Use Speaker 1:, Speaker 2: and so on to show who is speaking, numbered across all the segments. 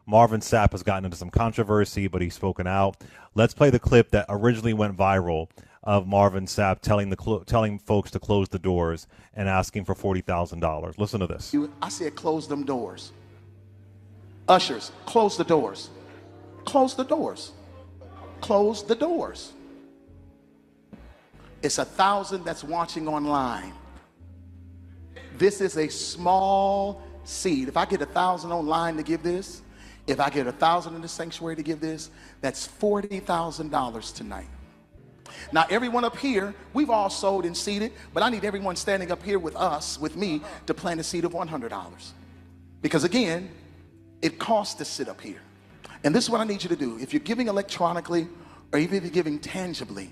Speaker 1: Marvin Sapp has gotten into some controversy, but he's spoken out. Let's play the clip that originally went viral of Marvin Sapp telling folks to close the doors and asking for $40,000. Listen to this.
Speaker 2: I said close them doors. Ushers, close the doors. Close the doors. Close the doors. It's 1,000 that's watching online. This is a small seed. If I get 1,000 online to give this, if I get 1,000 in the sanctuary to give this, that's $40,000 tonight. Now, everyone up here, we've all sowed and seeded, but I need everyone standing up here with us, with me, to plant a seed of $100. Because again, it costs to sit up here. And this is what I need you to do. If you're giving electronically, or even if you're giving tangibly,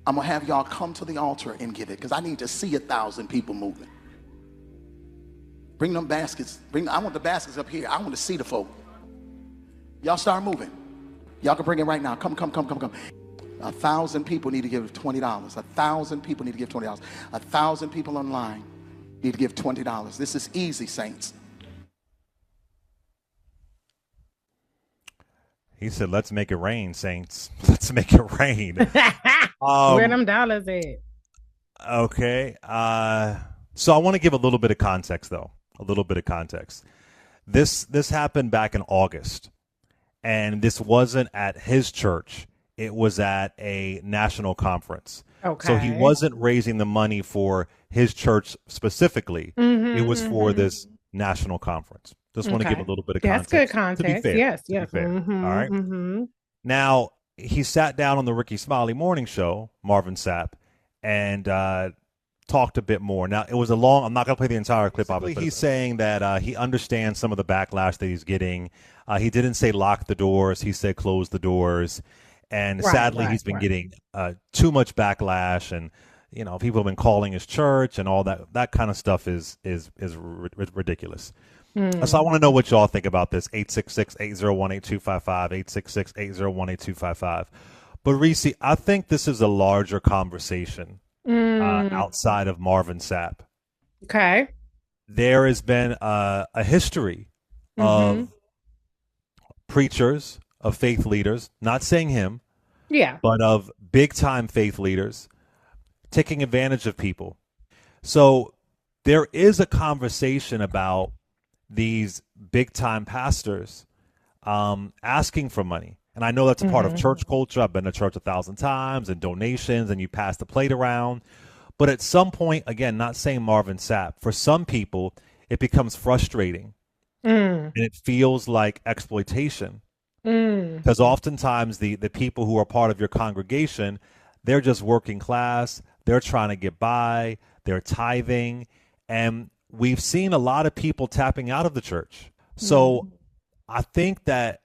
Speaker 2: I'm gonna have y'all come to the altar and give it, because I need to see 1,000 people moving. Bring them baskets. I want the baskets up here. I want to see the folk. Y'all start moving. Y'all can bring it right now. Come. 1,000 people need to give $20. 1,000 people need to give $20. 1,000 people online need to give $20. This is easy, saints.
Speaker 1: He said, let's make it rain, saints. Let's make it rain.
Speaker 3: Where them dollars at?
Speaker 1: Okay. So I want to give a little bit of context, though. A little bit of context. This happened back in August. And this wasn't at his church. It was at a national conference. Okay. So he wasn't raising the money for his church specifically. It was for this national conference. Just want to give a little bit of context.
Speaker 3: That's good context.
Speaker 1: To be fair.
Speaker 3: Yes.
Speaker 1: All right. Now, he sat down on the Ricky Smiley Morning Show, Marvin Sapp, and talked a bit more. Now, it was I'm not going to play the entire clip. Obviously, he's saying that he understands some of the backlash that he's getting. He didn't say lock the doors. He said close the doors. And sadly, he's been getting too much backlash. And, people have been calling his church and all that. That kind of stuff is ridiculous. So I want to know what y'all think about this. 866-801-8255, 866-801-8255. But Reese, I think this is a larger conversation outside of Marvin Sapp.
Speaker 3: Okay.
Speaker 1: There has been a history of preachers, of faith leaders, not saying him, but of big-time faith leaders taking advantage of people. So there is a conversation about these big-time pastors asking for money. And I know that's a part of church culture. I've been to church 1,000 times, and donations, and you pass the plate around. But at some point, again, not saying Marvin Sapp, for some people, it becomes frustrating. And it feels like exploitation. Because oftentimes the people who are part of your congregation, they're just working class. They're trying to get by. They're tithing. And we've seen a lot of people tapping out of the church. So I think it's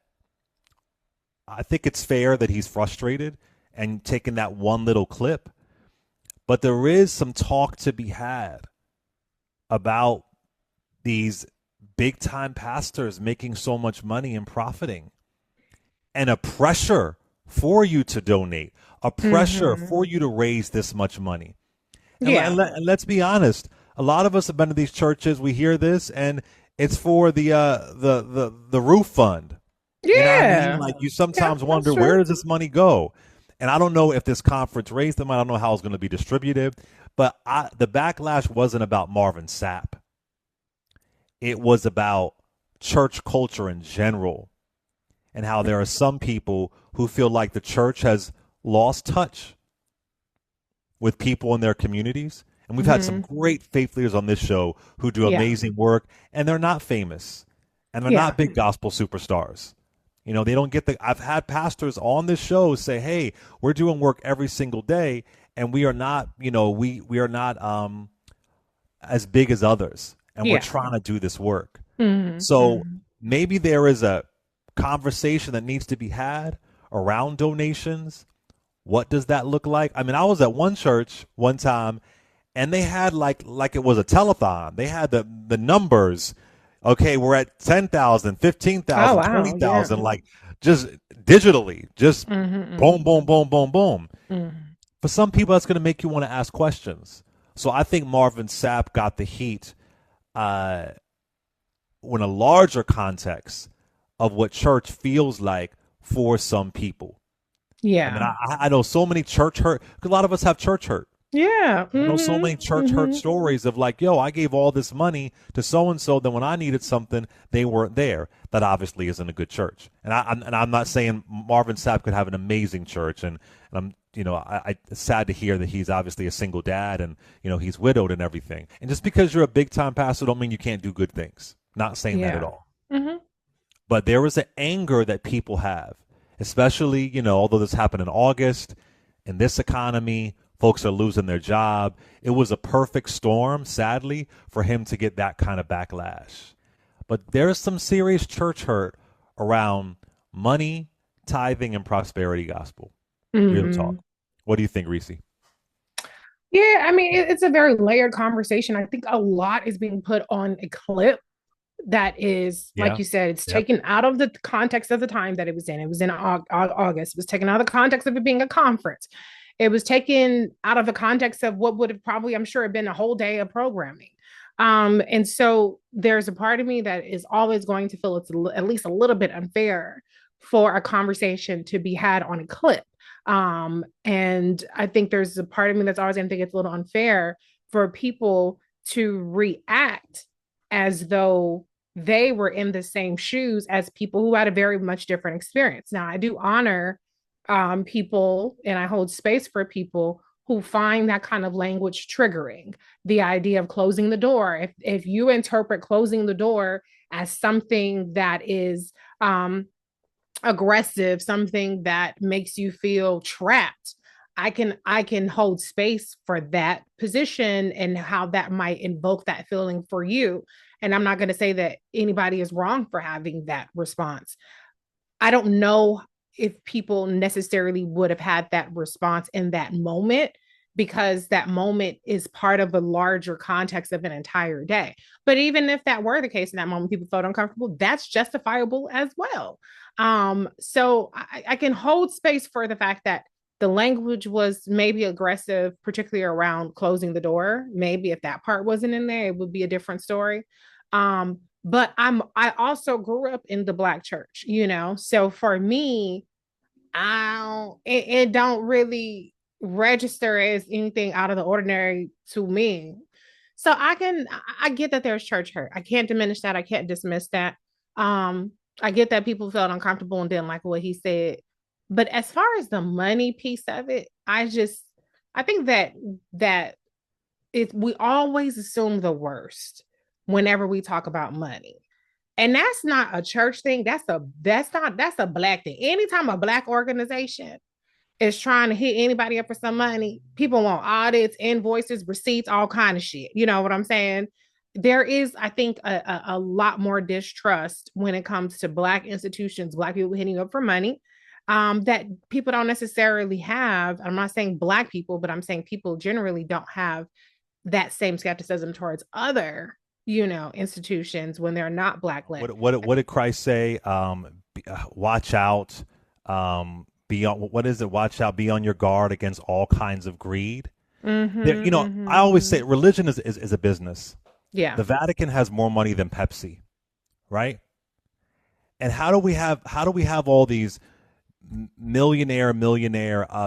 Speaker 1: fair that he's frustrated and taking that one little clip. But there is some talk to be had about these big time pastors making so much money and profiting, and a pressure for you to donate, a pressure for you to raise this much money. And let's be honest. A lot of us have been to these churches. We hear this, and it's for the roof fund. You know what I mean? Like, you sometimes wonder, where does this money go? And I don't know if this conference raised them. I don't know how it's going to be distributed. But the backlash wasn't about Marvin Sapp. It was about church culture in general, and how there are some people who feel like the church has lost touch with people in their communities. And we've had some great faith leaders on this show who do amazing work, and they're not famous, and they're not big gospel superstars. They don't get I've had pastors on this show say, hey, we're doing work every single day, and we are not, we are not as big as others, and we're trying to do this work. So maybe there is a conversation that needs to be had around donations. What does that look like? I mean, I was at one church one time, and they had like it was a telethon. They had the numbers. Okay, we're at 10,000, 15,000, 20,000, like just digitally, just boom, boom, boom, boom, boom. For some people, that's going to make you want to ask questions. So I think Marvin Sapp got the heat when a larger context of what church feels like for some people. I mean,
Speaker 3: Yeah.
Speaker 1: I know so many church hurt, because a lot of us have church hurt.
Speaker 3: Yeah.
Speaker 1: I know so many church hurt stories of like, yo, I gave all this money to so and so, then when I needed something, they weren't there. That obviously isn't a good church. And I'm not saying Marvin Sapp could have an amazing church, and I'm it's sad to hear that he's obviously a single dad, and he's widowed and everything. And just because you're a big time pastor, don't mean you can't do good things. Not saying that at
Speaker 3: Yeah.
Speaker 1: all.
Speaker 3: Mm-hmm.
Speaker 1: But there is an anger that people have, especially although this happened in August, in this economy. Folks are losing their job. It was a perfect storm, sadly, for him to get that kind of backlash. But there's some serious church hurt around money, tithing, and prosperity gospel. Real talk.
Speaker 3: Mm-hmm.
Speaker 1: What do you think, Reese?
Speaker 3: Yeah, I mean, it's a very layered conversation. I think a lot is being put on a clip that is, like
Speaker 1: Yeah.
Speaker 3: you said, it's
Speaker 1: Yep.
Speaker 3: taken out of the context of the time that it was in. It was in August. It was taken out of the context of it being a conference. It was taken out of the context of what would have probably, I'm sure, been a whole day of programming. And so there's a part of me that is always going to feel it's at least a little bit unfair for a conversation to be had on a clip. And I think there's a part of me that's always going to think it's a little unfair for people to react as though they were in the same shoes as people who had a very much different experience. Now, I do honor people and I hold space for people who find that kind of language triggering. The idea of closing the door. If you interpret closing the door as something that is aggressive, something that makes you feel trapped, I can hold space for that position and how that might invoke that feeling for you. And I'm not going to say that anybody is wrong for having that response. I don't know if people necessarily would have had that response in that moment, because that moment is part of a larger context of an entire day. But even if that were the case in that moment, people felt uncomfortable, that's justifiable as well. So I can hold space for the fact that the language was maybe aggressive, particularly around closing the door. Maybe if that part wasn't in there, it would be a different story. But I also grew up in the Black church, so for me, it don't really register as anything out of the ordinary to me. So I get that there's church hurt. I can't diminish that. I can't dismiss that. I get that people felt uncomfortable and didn't like what he said. But as far as the money piece of it, I think that we always assume the worst whenever we talk about money. And that's not a church thing. That's a Black thing. Anytime a Black organization is trying to hit anybody up for some money, people want audits, invoices, receipts, all kind of shit. You know what I'm saying? There is, I think, a lot more distrust when it comes to Black institutions, Black people hitting up for money, that people don't necessarily have. I'm not saying Black people, but I'm saying people generally don't have that same skepticism towards other, institutions when they're not Black led.
Speaker 1: What did Christ say? Watch out. Be on, what is it? Watch out. Be on your guard against all kinds of greed. I always say religion is a business.
Speaker 3: Yeah.
Speaker 1: The Vatican has more money than Pepsi, right? And how do we have all these millionaire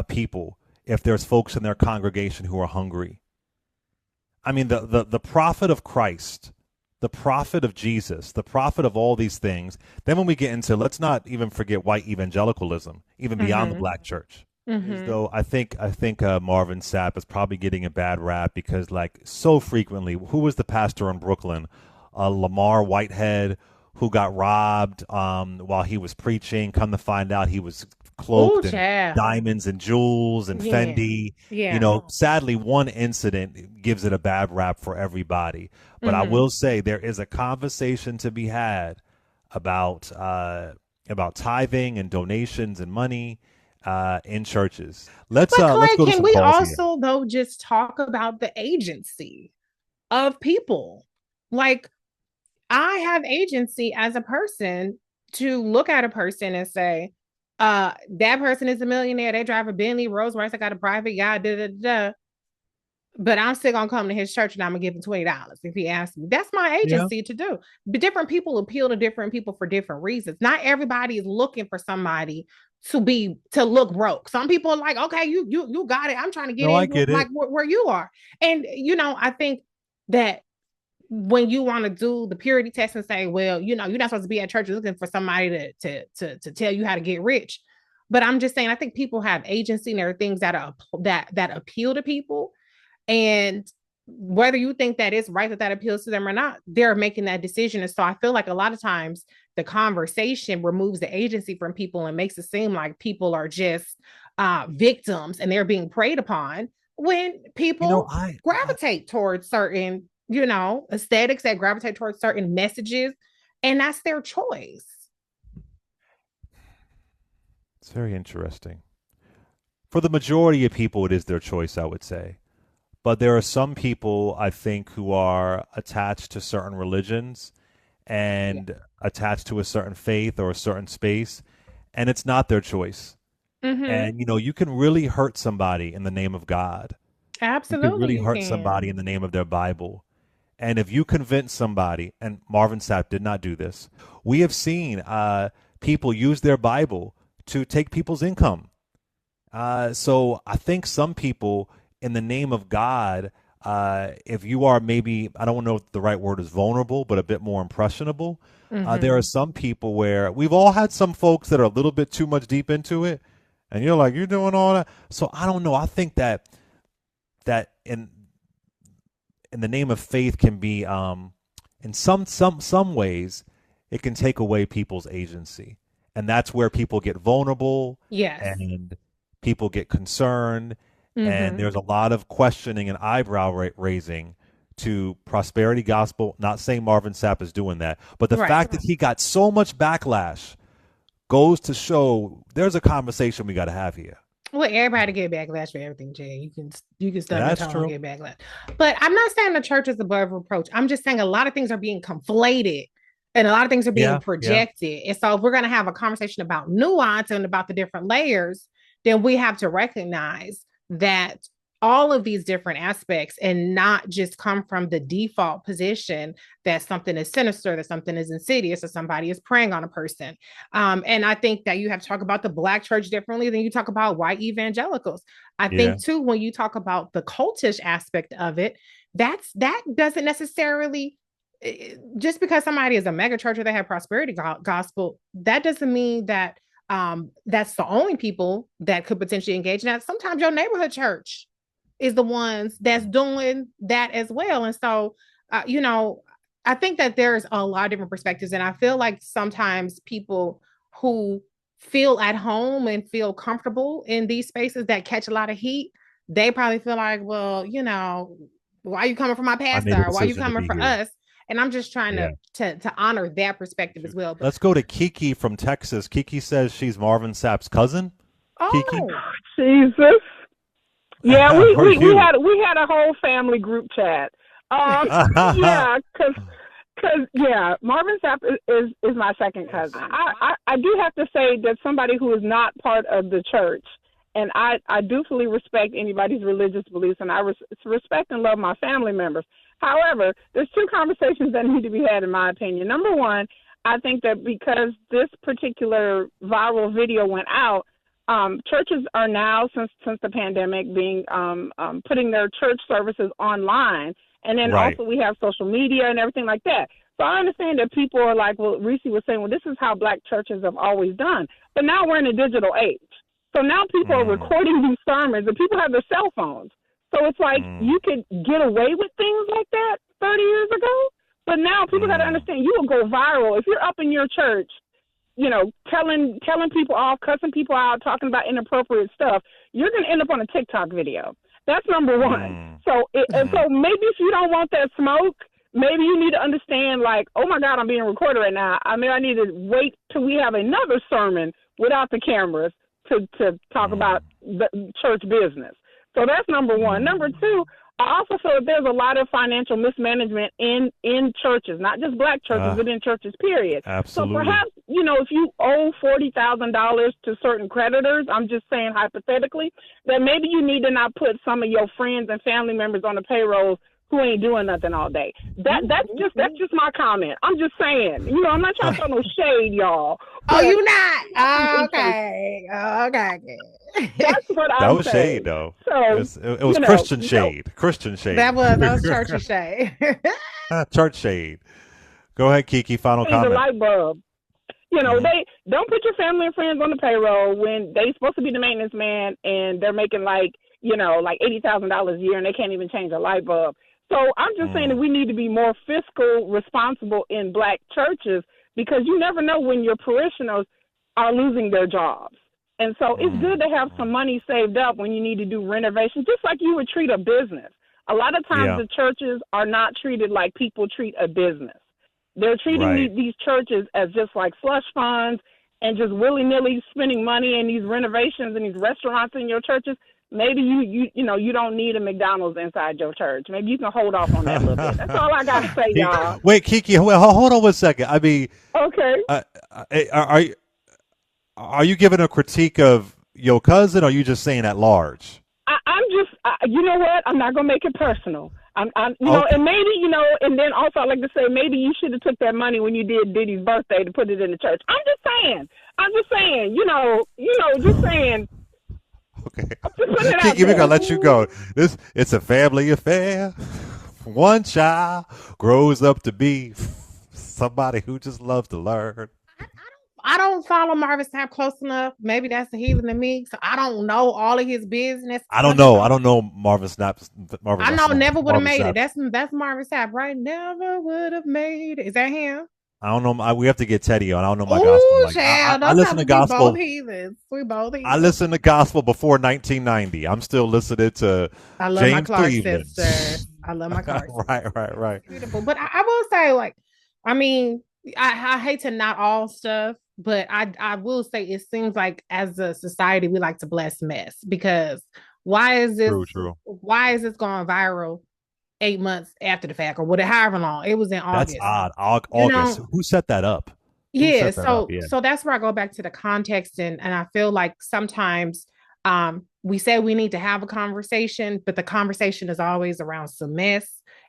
Speaker 1: people if there's folks in their congregation who are hungry? I mean, the prophet of Christ, the prophet of Jesus, the prophet of all these things. Then when we get into, let's not even forget white evangelicalism, even beyond the Black church. As though I think Marvin Sapp is probably getting a bad rap because, like, so frequently, who was the pastor in Brooklyn? Lamar Whitehead, who got robbed while he was preaching. Come to find out, he was cloaked in diamonds and jewels and Fendi.
Speaker 3: Yeah.
Speaker 1: Sadly, one incident gives it a bad rap for everybody. But I will say there is a conversation to be had about tithing and donations and money in churches. Let's
Speaker 3: Clay,
Speaker 1: go to
Speaker 3: can
Speaker 1: some
Speaker 3: we
Speaker 1: calls
Speaker 3: also
Speaker 1: here.
Speaker 3: though just talk about the agency of people? Like, I have agency as a person to look at a person and say, that person is a millionaire. They drive a Bentley, Rolls Royce. I got a private yacht. Da, da, da. but I'm still gonna come to his church and I'm gonna give him $20 if he asks me. That's my
Speaker 1: Yeah.
Speaker 3: agency to do. But different people appeal to different people for different reasons. Not everybody is looking for somebody to look broke. Some people are like, okay, you got it. I'm trying to get
Speaker 1: No, I
Speaker 3: in
Speaker 1: get
Speaker 3: like
Speaker 1: it.
Speaker 3: where you are. And I think that when you want to do the purity test and say, well, you're not supposed to be at church looking for somebody to tell you how to get rich. But I'm just saying, I think people have agency, and there are things that appeal to people, and whether you think that it's right that appeals to them or not, they're making that decision. And so I feel like a lot of times the conversation removes the agency from people and makes it seem like people are just victims and they're being preyed upon, when people gravitate towards certain, aesthetics, that gravitate towards certain messages, and that's their choice.
Speaker 1: It's very interesting. For the majority of people, it is their choice, I would say. But there are some people, I think, who are attached to certain religions and attached to a certain faith or a certain space, and it's not their choice.
Speaker 3: Mm-hmm.
Speaker 1: And, you can really hurt somebody in the name of God.
Speaker 3: Absolutely.
Speaker 1: You can really hurt somebody in the name of their Bible. And if you convince somebody, and Marvin Sapp did not do this, we have seen people use their Bible to take people's income. So I think some people, in the name of God, if you are maybe, I don't know if the right word is vulnerable, but a bit more impressionable, there are some people where we've all had some folks that are a little bit too much deep into it, and you're like, you're doing all that. So I don't know. I think that in the name of faith can be, in some ways, it can take away people's agency, and that's where people get vulnerable.
Speaker 3: Yes.
Speaker 1: And people get concerned, and there's a lot of questioning and eyebrow raising to prosperity gospel. Not saying Marvin Sapp is doing that, but the fact that he got so much backlash goes to show there's a conversation we got to have here.
Speaker 3: Well, everybody get backlash for everything, Jay. You can stop your tongue and get backlash. But I'm not saying the church is above reproach. I'm just saying a lot of things are being conflated and a lot of things are being projected. And so if we're going to have a conversation about nuance and about the different layers, then we have to recognize that all of these different aspects, and not just come from the default position that something is sinister, that something is insidious, that somebody is preying on a person. And I think that you have to talk about the Black church differently than you talk about white evangelicals. I think too, when you talk about the cultish aspect of it, that doesn't necessarily, just because somebody is a mega church or they have prosperity gospel, that doesn't mean that that's the only people that could potentially engage in that. Sometimes your neighborhood church is the ones that's doing that as well. And so, I think that there's a lot of different perspectives. And I feel like sometimes people who feel at home and feel comfortable in these spaces that catch a lot of heat, they probably feel like, well, why are you coming for my pastor? Why are you coming for us? And I'm just trying to honor that perspective as well. But
Speaker 1: let's go to Kiki from Texas. Kiki says she's Marvin Sapp's cousin. Kiki?
Speaker 4: Jesus. Yeah, we had a whole family group chat. Marvin Sapp is my second cousin. I do have to say that somebody who is not part of the church, and I do fully respect anybody's religious beliefs, and I respect and love my family members. However, there's two conversations that need to be had, in my opinion. Number one, I think that because this particular viral video went out, churches are now, since the pandemic, being putting their church services online, and then also we have social media and everything like that. So I understand that people are like, well, Reese was saying, well, this is how Black churches have always done, but now we're in a digital age. So now people are recording these sermons, and people have their cell phones. So it's like you could get away with things like that 30 years ago, but now people got to understand you will go viral if you're up in your church, telling people off, cussing people out, talking about inappropriate stuff. You're going to end up on a TikTok video. That's number one. So maybe if you don't want that smoke, maybe you need to understand, like, oh my God, I'm being recorded right now. I need to wait till we have another sermon without the cameras to talk about the church business. So that's number one. Number two, I also feel that there's a lot of financial mismanagement in churches, not just Black churches, but in churches, period.
Speaker 1: Absolutely.
Speaker 4: So if you owe $40,000 to certain creditors, I'm just saying hypothetically, that maybe you need to not put some of your friends and family members on the payroll who ain't doing nothing all day. That's just my comment. I'm just saying, I'm not trying to throw no shade, y'all.
Speaker 3: Oh, you not? Oh, okay.
Speaker 4: That's what
Speaker 1: that was saying. Shade, though. So it was Christian shade. Christian shade.
Speaker 3: That was churchy shade.
Speaker 1: Church shade. Go ahead, Kiki. Final comment.
Speaker 4: The light bulb. They don't put your family and friends on the payroll when they supposed to be the maintenance man and they're making like $80,000 a year and they can't even change a light bulb. So I'm just saying that we need to be more fiscal responsible in Black churches, because you never know when your parishioners are losing their jobs. And so it's good to have some money saved up when you need to do renovations, just like you would treat a business. A lot of times the churches are not treated like people treat a business. They're treating these churches as just like slush funds and just willy-nilly spending money in these renovations and these restaurants in your churches. Maybe you don't need a McDonald's inside your church. Maybe you can hold off on that a little bit. That's all I got to say, y'all.
Speaker 1: Wait, Kiki, hold on 1 second. I mean,
Speaker 4: okay.
Speaker 1: Are you giving a critique of your cousin, or are you just saying at large?
Speaker 4: I'm just, you know what? I'm not gonna make it personal. And maybe, and then also I'd like to say maybe you should have took that money when you did Diddy's birthday to put it in the church. I'm just saying, just saying.
Speaker 1: Okay. Kiki, we're gonna let you go. It's a family affair. One child grows up to be somebody who just loves to learn.
Speaker 3: I don't follow Marvin Sapp close enough. Maybe that's the heathen in me. So I don't know all of his business.
Speaker 1: I don't know Marvin Sapp.
Speaker 3: I know never would have made it. That's Marvin Sapp, right? Never would have made it. Is that him?
Speaker 1: I don't know. We have to get Teddy on. I don't know my gospel.
Speaker 3: Child,
Speaker 1: I listen to gospel.
Speaker 3: We both heathens.
Speaker 1: I listened to gospel before 1990. I'm still listening to
Speaker 3: I love
Speaker 1: James
Speaker 3: my Clark
Speaker 1: Cleveland.
Speaker 3: sister. I love my Clark
Speaker 1: sister. Right.
Speaker 3: Beautiful. But I will say, I hate to not all stuff, but I will say it seems like as a society we like to bless mess, because why is this why is this going viral 8 months after the fact, or whatever, however long? It was in August.
Speaker 1: That's odd. August. Who set that up?
Speaker 3: So that's where I go back to the context, and I feel like sometimes we say we need to have a conversation, but the conversation is always around some mess,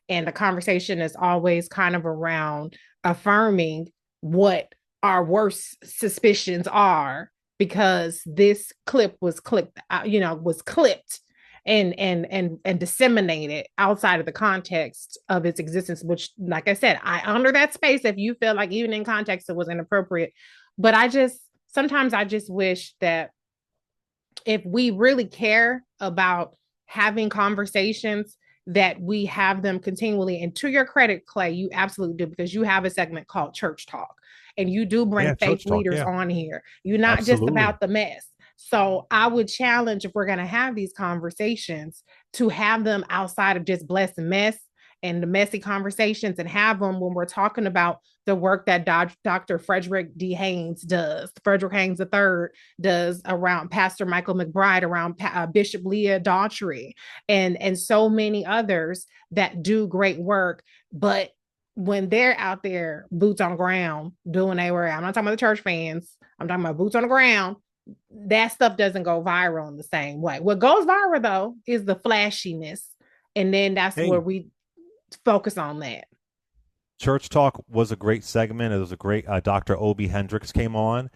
Speaker 3: and the conversation is always kind of around affirming what our worst suspicions are, because this clip was clipped and disseminated outside of the context of its existence, which, like I said, I honor that space if you feel like even in context it was inappropriate. But sometimes I just wish that if we really care about having conversations, that we have them continually. And to your credit, Clay, you absolutely do, because you have a segment called Church Talk, and you do bring faith leaders on here. You're not just about the mess. So I would challenge, if we're going to have these conversations, to have them outside of just bless and mess and the messy conversations, and have them when we're talking about the work that Dr. Frederick Haynes III does around Pastor Michael McBride, around Bishop Leah Daughtry, and so many others that do great work. But when they're out there, boots on the ground, doing their work, I'm not talking about the church fans, I'm talking about boots on the ground, that stuff doesn't go viral in the same way. What goes viral, though, is the flashiness. And then that's where we focus on that.
Speaker 1: Church Talk was a great segment. It was a great, Dr. Obi Hendricks came on,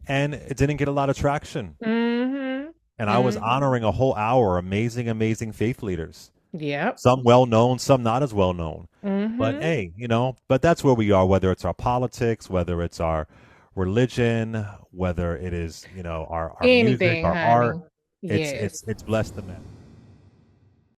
Speaker 1: and it didn't get a lot of traction.
Speaker 3: Mm-hmm.
Speaker 1: And I was honoring a whole hour, amazing faith leaders.
Speaker 3: Yeah.
Speaker 1: Some well-known, some not as well-known.
Speaker 3: Mm-hmm.
Speaker 1: But hey, but that's where we are, whether it's our politics, whether it's our religion, whether it is, our
Speaker 3: anything,
Speaker 1: music, our art.
Speaker 3: Yes.
Speaker 1: It's blessed the man.